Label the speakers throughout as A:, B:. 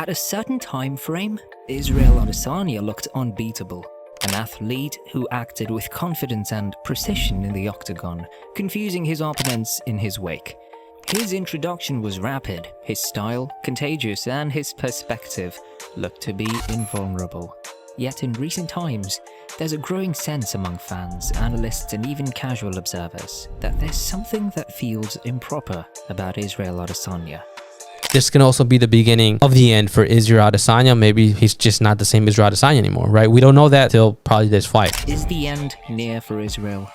A: At a certain time frame, Israel Adesanya looked unbeatable. An athlete who acted with confidence and precision in the Octagon, confusing his opponents in his wake. His introduction was rapid, his style contagious, and his perspective looked to be invulnerable. Yet in recent times, there's a growing sense among fans, analysts, and even casual observers that there's something that feels improper about Israel Adesanya.
B: This can also be the beginning of the end for Israel Adesanya. Maybe he's just not the same Israel Adesanya anymore, right? We don't know that till probably this fight.
A: Is the end near for Israel?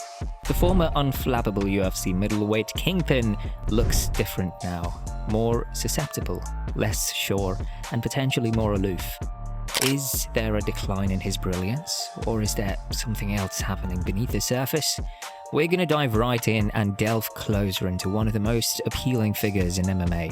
A: The former unflappable UFC middleweight kingpin looks different now. More susceptible, less sure, and potentially more aloof. Is there a decline in his brilliance? Or is there something else happening beneath the surface? We're gonna dive right in and delve closer into one of the most appealing figures in MMA.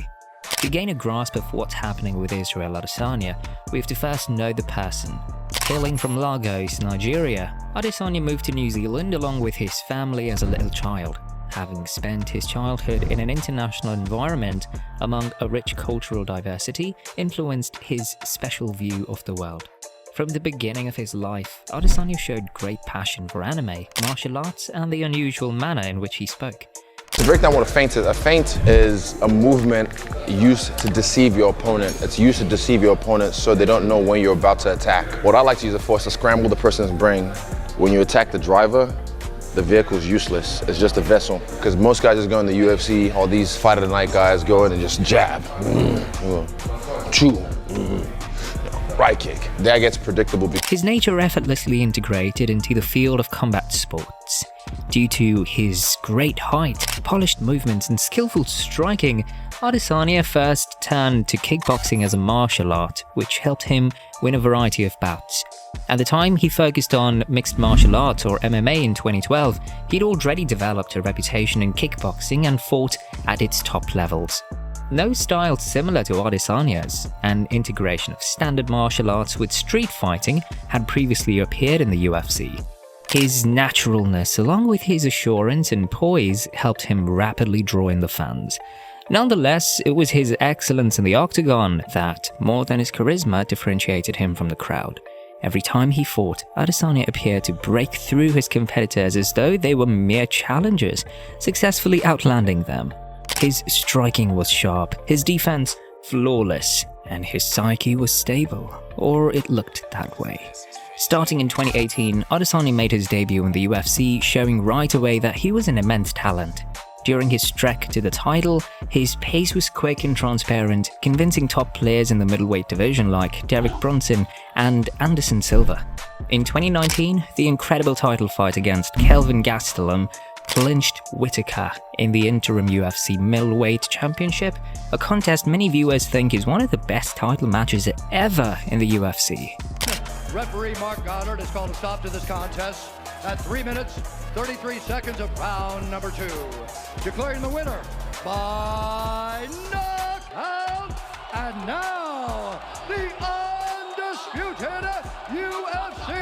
A: To gain a grasp of what's happening with Israel Adesanya, we have to first know the person. Hailing from Lagos, Nigeria, Adesanya moved to New Zealand along with his family as a little child, having spent his childhood in an international environment among a rich cultural diversity influenced his special view of the world. From the beginning of his life, Adesanya showed great passion for anime, martial arts, and the unusual manner in which he spoke.
C: To break down what a feint is a movement used to deceive your opponent. It's used to deceive your opponent so they don't know when you're about to attack. What I like to use it for is to scramble the person's brain. When you attack the driver, the vehicle's useless. It's just a vessel. Because most guys just go in the UFC, all these fight of the night guys go in and just jab, chew, right kick. That gets predictable.
A: His nature effortlessly integrated into the field of combat sports. Due to his great height, polished movements, and skillful striking, Adesanya first turned to kickboxing as a martial art, which helped him win a variety of bouts. At the time he focused on mixed martial arts or MMA in 2012, he'd already developed a reputation in kickboxing and fought at its top levels. No style similar to Adesanya's, an integration of standard martial arts with street fighting, had previously appeared in the UFC. His naturalness, along with his assurance and poise, helped him rapidly draw in the fans. Nonetheless, it was his excellence in the Octagon that, more than his charisma, differentiated him from the crowd. Every time he fought, Adesanya appeared to break through his competitors as though they were mere challengers, successfully outlanding them. His striking was sharp, his defense flawless, and his psyche was stable, or it looked that way. Starting in 2018, Adesanya made his debut in the UFC, showing right away that he was an immense talent. During his trek to the title, his pace was quick and transparent, convincing top players in the middleweight division like Derek Brunson and Anderson Silva. In 2019, the incredible title fight against Kelvin Gastelum clinched Whittaker in the interim UFC middleweight championship, a contest many viewers think is one of the best title matches ever in the UFC.
D: Referee Mark Goddard has called a stop to this contest at 3 minutes, 33 seconds of round number 2. Declaring the winner by knockout, and now the undisputed UFC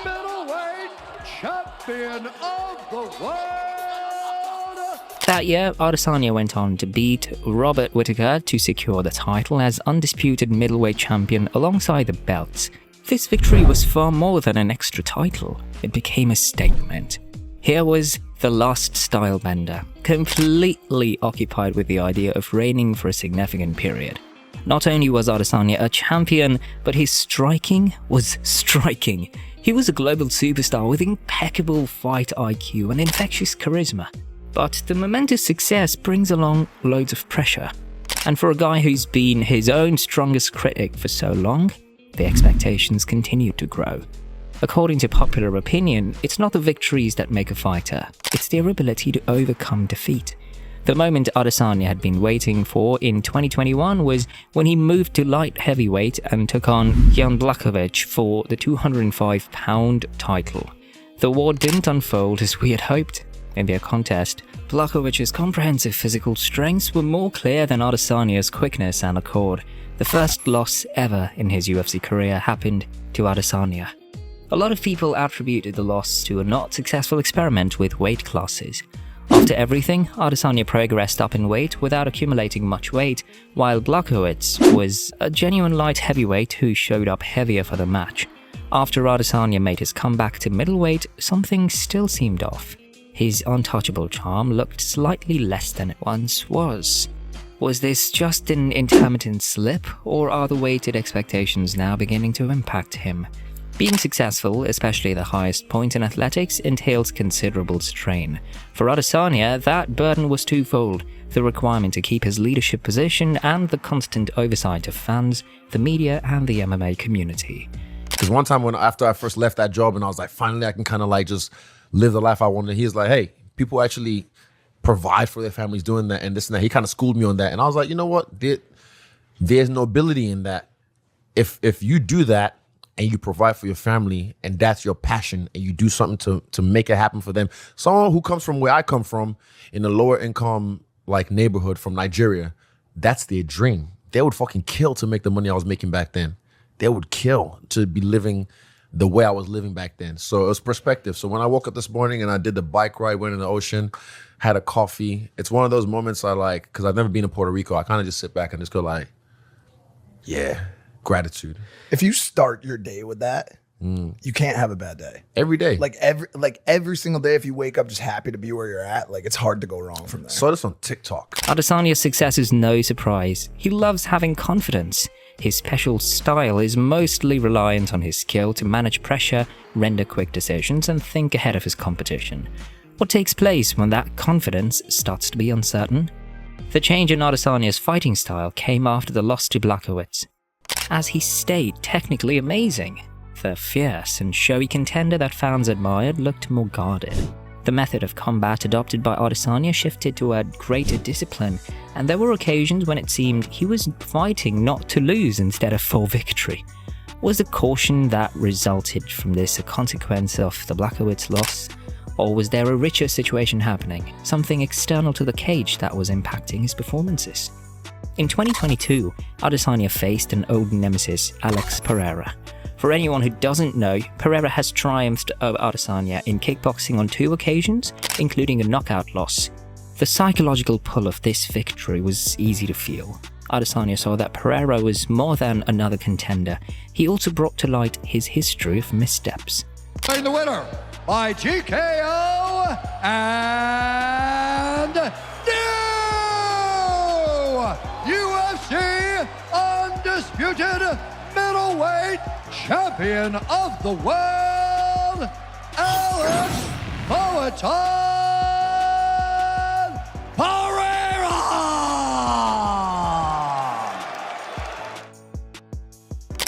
D: middleweight champion of the world.
A: That year, Adesanya went on to beat Robert Whittaker to secure the title as undisputed middleweight champion alongside the belts. This victory was far more than an extra title. It became a statement. Here was the last stylebender, completely occupied with the idea of reigning for a significant period. Not only was Adesanya a champion, but his striking was striking. He was a global superstar with impeccable fight IQ and infectious charisma. But the momentous success brings along loads of pressure. And for a guy who's been his own strongest critic for so long, the expectations continue to grow. According to popular opinion, it's not the victories that make a fighter, it's their ability to overcome defeat. The moment Adesanya had been waiting for in 2021 was when he moved to light heavyweight and took on Jan Blachowicz for the 205-pound title. The war didn't unfold as we had hoped. In their contest, Blachowicz's comprehensive physical strengths were more clear than Adesanya's quickness and accord. The first loss ever in his UFC career happened to Adesanya. A lot of people attributed the loss to a not successful experiment with weight classes. After everything, Adesanya progressed up in weight without accumulating much weight, while Blachowicz was a genuine light heavyweight who showed up heavier for the match. After Adesanya made his comeback to middleweight, something still seemed off. His untouchable charm looked slightly less than it once was. Was this just an intermittent slip, or are the weighted expectations now beginning to impact him? Being successful, especially the highest point in athletics, entails considerable strain. For Adesanya, that burden was twofold: the requirement to keep his leadership position and the constant oversight of fans, the media, and the MMA community.
E: Because one time after I first left that job and I was like, finally I can kind of like just live the life I wanted, he's like, hey, people actually provide for their families doing that and this and that. He kind of schooled me on that. And I was like, you know what? There's nobility in that. If you do that, and you provide for your family, and that's your passion, and you do something to make it happen for them. Someone who comes from where I come from, in a lower income like neighborhood from Nigeria, that's their dream. They would fucking kill to make the money I was making back then. They would kill to be living the way I was living back then. So it was perspective. So when I woke up this morning and I did the bike ride, went in the ocean, had a coffee, it's one of those moments I like, because I've never been to Puerto Rico, I kind of just sit back and just go like, yeah, gratitude.
F: If you start your day with that, you can't have a bad day.
E: Every day.
F: Like every single day, if you wake up just happy to be where you're at, like it's hard to go wrong from there.
E: Saw this on TikTok.
A: Adesanya's success is no surprise. He loves having confidence. His special style is mostly reliant on his skill to manage pressure, render quick decisions, and think ahead of his competition. What takes place when that confidence starts to be uncertain? The change in Adesanya's fighting style came after the loss to Blachowicz, as he stayed technically amazing. The fierce and showy contender that fans admired looked more guarded. The method of combat adopted by Adesanya shifted toward greater discipline, and there were occasions when it seemed he was fighting not to lose instead of for victory. Was the caution that resulted from this a consequence of the Blachowicz loss? Or was there a richer situation happening, something external to the cage that was impacting his performances? In 2022, Adesanya faced an old nemesis, Alex Pereira. For anyone who doesn't know, Pereira has triumphed over Adesanya in kickboxing on 2 occasions, including a knockout loss. The psychological pull of this victory was easy to feel. Adesanya saw that Pereira was more than another contender. He also brought to light his history of missteps.
D: The winner by TKO and UFC undisputed middleweight champion of the world, Alex Pereira!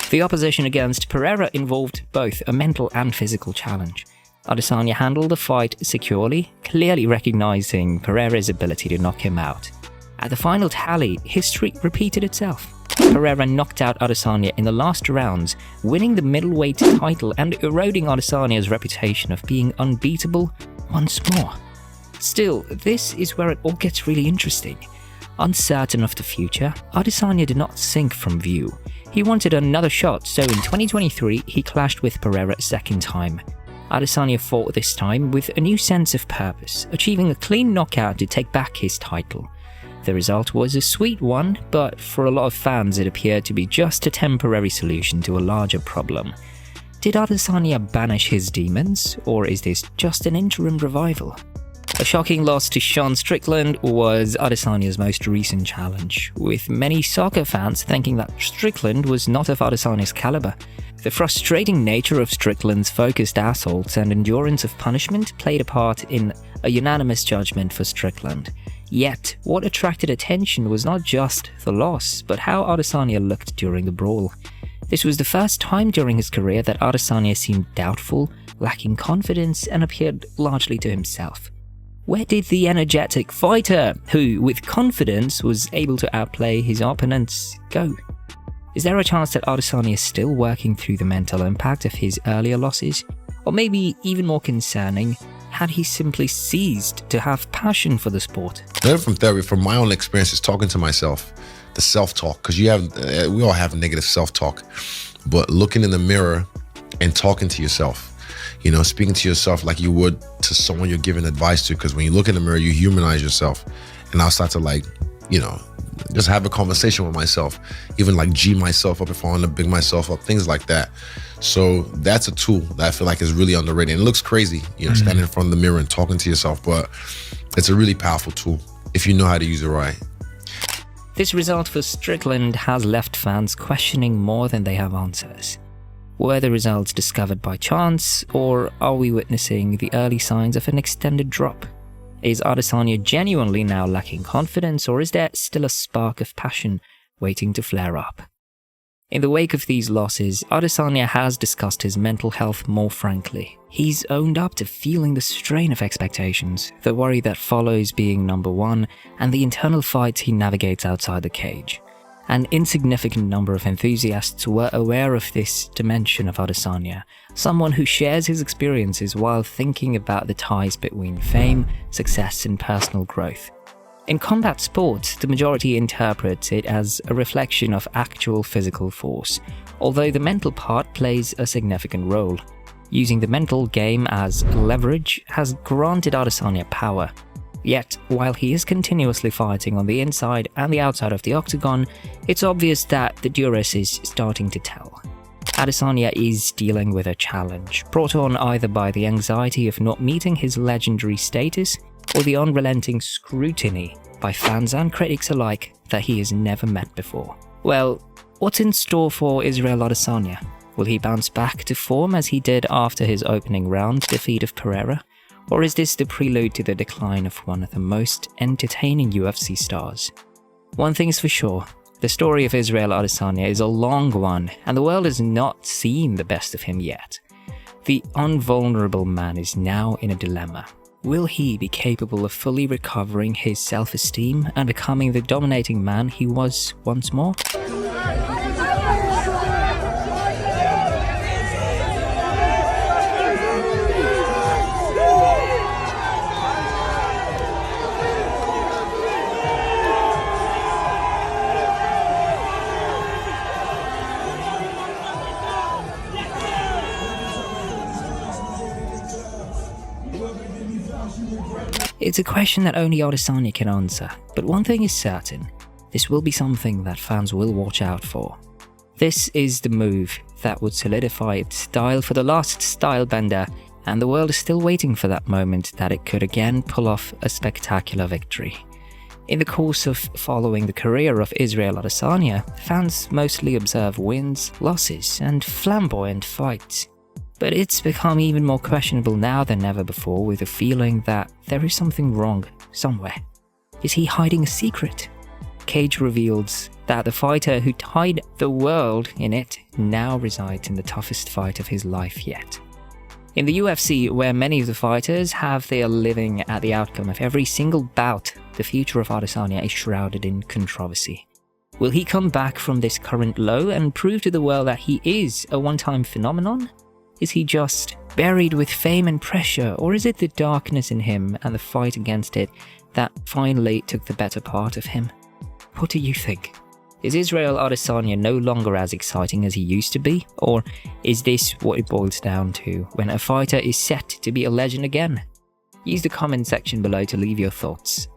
A: The opposition against Pereira involved both a mental and physical challenge. Adesanya handled the fight securely, clearly recognizing Pereira's ability to knock him out. At the final tally, history repeated itself. Pereira knocked out Adesanya in the last rounds, winning the middleweight title and eroding Adesanya's reputation of being unbeatable once more. Still, this is where it all gets really interesting. Uncertain of the future, Adesanya did not sink from view. He wanted another shot, so in 2023 he clashed with Pereira a second time. Adesanya fought this time with a new sense of purpose, achieving a clean knockout to take back his title. The result was a sweet one, but for a lot of fans it appeared to be just a temporary solution to a larger problem. Did Adesanya banish his demons, or is this just an interim revival? A shocking loss to Sean Strickland was Adesanya's most recent challenge, with many soccer fans thinking that Strickland was not of Adesanya's caliber. The frustrating nature of Strickland's focused assaults and endurance of punishment played a part in a unanimous judgment for Strickland. Yet, what attracted attention was not just the loss, but how Adesanya looked during the brawl. This was the first time during his career that Adesanya seemed doubtful, lacking confidence, and appeared largely to himself. Where did the energetic fighter, who with confidence was able to outplay his opponents, go? Is there a chance that Adesanya is still working through the mental impact of his earlier losses? Or maybe even more concerning, had he simply ceased to have passion for the sport?
E: Learning from therapy, from my own experiences, talking to myself, the self-talk, because we all have negative self-talk, but looking in the mirror and talking to yourself. You know, speaking to yourself like you would to someone you're giving advice to, because when you look in the mirror, you humanize yourself. And I'll start to like, you know, just have a conversation with myself, even like G myself up if I want to big myself up, things like that. So that's a tool that I feel like is really underrated. And it looks crazy, you know, standing in front of the mirror and talking to yourself, but it's a really powerful tool if you know how to use it right.
A: This result for Strickland has left fans questioning more than they have answers. Were the results discovered by chance, or are we witnessing the early signs of an extended drop? Is Adesanya genuinely now lacking confidence, or is there still a spark of passion waiting to flare up? In the wake of these losses, Adesanya has discussed his mental health more frankly. He's owned up to feeling the strain of expectations, the worry that follows being number one, and the internal fights he navigates outside the cage. An insignificant number of enthusiasts were aware of this dimension of Adesanya, someone who shares his experiences while thinking about the ties between fame, success, and personal growth. In combat sports, the majority interprets it as a reflection of actual physical force, although the mental part plays a significant role. Using the mental game as leverage has granted Adesanya power. Yet, while he is continuously fighting on the inside and the outside of the octagon, it's obvious that the duress is starting to tell. Adesanya is dealing with a challenge, brought on either by the anxiety of not meeting his legendary status, or the unrelenting scrutiny by fans and critics alike that he has never met before. Well, what's in store for Israel Adesanya? Will he bounce back to form as he did after his opening round defeat of Pereira? Or is this the prelude to the decline of one of the most entertaining UFC stars? One thing is for sure, the story of Israel Adesanya is a long one, and the world has not seen the best of him yet. The unvulnerable man is now in a dilemma. Will he be capable of fully recovering his self-esteem and becoming the dominating man he was once more? It's a question that only Adesanya can answer, but one thing is certain, this will be something that fans will watch out for. This is the move that would solidify its style for the last stylebender, and the world is still waiting for that moment that it could again pull off a spectacular victory. In the course of following the career of Israel Adesanya, fans mostly observe wins, losses, and flamboyant fights. But it's become even more questionable now than ever before, with the feeling that there is something wrong somewhere. Is he hiding a secret? Cage reveals that the fighter who tied the world in it now resides in the toughest fight of his life yet. In the UFC, where many of the fighters have their living at the outcome of every single bout, the future of Adesanya is shrouded in controversy. Will he come back from this current low and prove to the world that he is a one-time phenomenon? Is he just buried with fame and pressure, or is it the darkness in him and the fight against it that finally took the better part of him? What do you think? Is Israel Adesanya no longer as exciting as he used to be, or is this what it boils down to when a fighter is set to be a legend again? Use the comment section below to leave your thoughts.